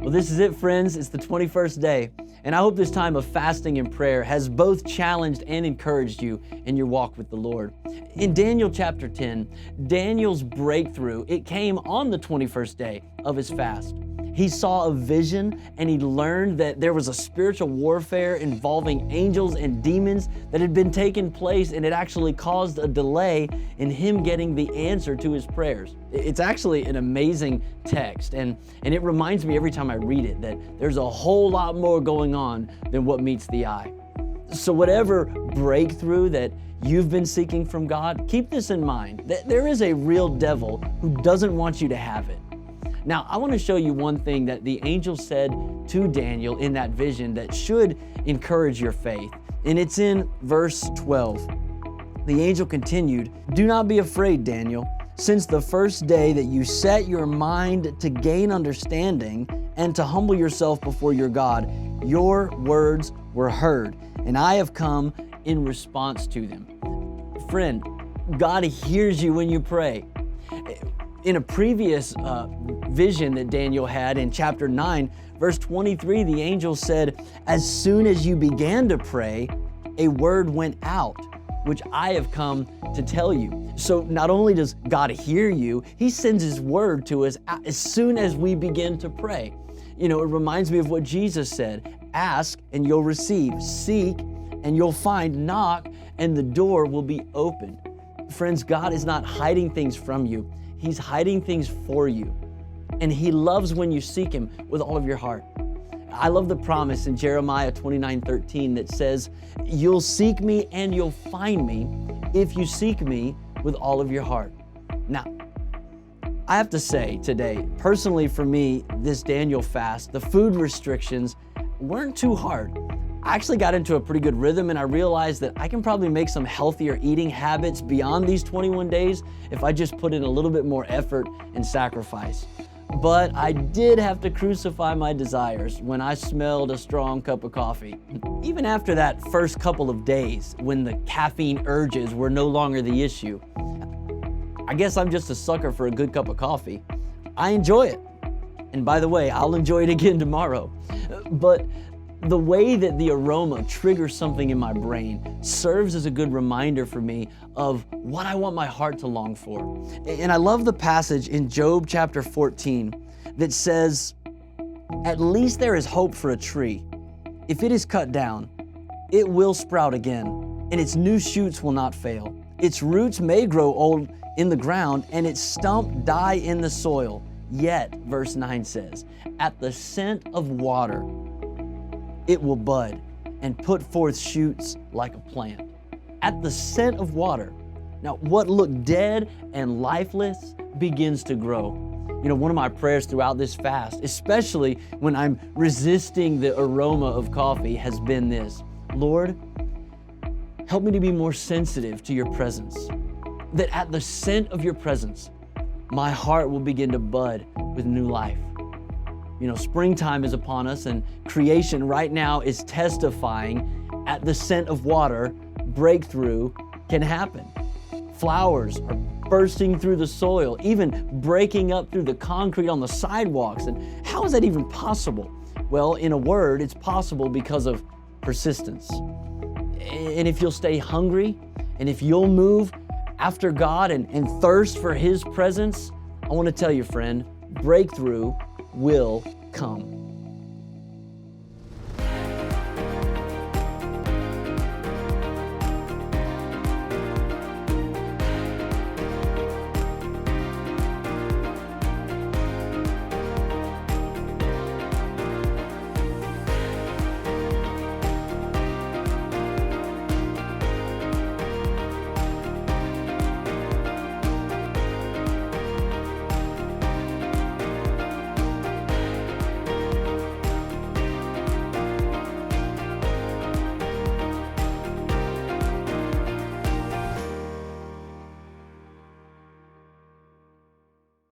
Well, this is it, friends. It's the 21st day, and I hope this time of fasting and prayer has both challenged and encouraged you in your walk with the Lord. In Daniel chapter 10, Daniel's breakthrough, it came on the 21st day of his fast. He saw a vision and he learned that there was a spiritual warfare involving angels and demons that had been taking place, and it actually caused a delay in him getting the answer to his prayers. It's actually an amazing text, and it reminds me every time I read it that there's a whole lot more going on than what meets the eye. So whatever breakthrough that you've been seeking from God, keep this in mind, that there is a real devil who doesn't want you to have it. Now, I want to show you one thing that the angel said to Daniel in that vision that should encourage your faith. And it's in verse 12. The angel continued, "Do not be afraid, Daniel. Since the first day that you set your mind to gain understanding and to humble yourself before your God, your words were heard, and I have come in response to them." Friend, God hears you when you pray. In a previous vision that Daniel had in chapter 9, verse 23, the angel said, "As soon as you began to pray, a word went out, which I have come to tell you." So not only does God hear you, He sends His word to us as soon as we begin to pray. You know, it reminds me of what Jesus said, "Ask and you'll receive, seek and you'll find, knock and the door will be opened." Friends, God is not hiding things from you. He's hiding things for you. And He loves when you seek Him with all of your heart. I love the promise in Jeremiah 29:13 that says, "You'll seek me and you'll find me if you seek me with all of your heart." Now, I have to say today, personally for me, this Daniel fast, the food restrictions weren't too hard. I actually got into a pretty good rhythm, and I realized that I can probably make some healthier eating habits beyond these 21 days if I just put in a little bit more effort and sacrifice. But I did have to crucify my desires when I smelled a strong cup of coffee. Even after that first couple of days, when the caffeine urges were no longer the issue, I guess I'm just a sucker for a good cup of coffee. I enjoy it. And by the way, I'll enjoy it again tomorrow. But the way that the aroma triggers something in my brain serves as a good reminder for me of what I want my heart to long for. And I love the passage in Job chapter 14 that says, "At least there is hope for a tree. If it is cut down, it will sprout again, and its new shoots will not fail. Its roots may grow old in the ground, and its stump die in the soil. Yet," verse 9 says, "at the scent of water, it will bud and put forth shoots like a plant." At the scent of water. Now, what looked dead and lifeless begins to grow. You know, one of my prayers throughout this fast, especially when I'm resisting the aroma of coffee, has been this: Lord, help me to be more sensitive to your presence. That at the scent of your presence, my heart will begin to bud with new life. You know, springtime is upon us, and creation right now is testifying at the scent of water, breakthrough can happen. Flowers are bursting through the soil, even breaking up through the concrete on the sidewalks. And how is that even possible? Well, in a word, it's possible because of persistence. And if you'll stay hungry, and if you'll move after God and thirst for His presence, I want to tell you, friend, breakthrough will come.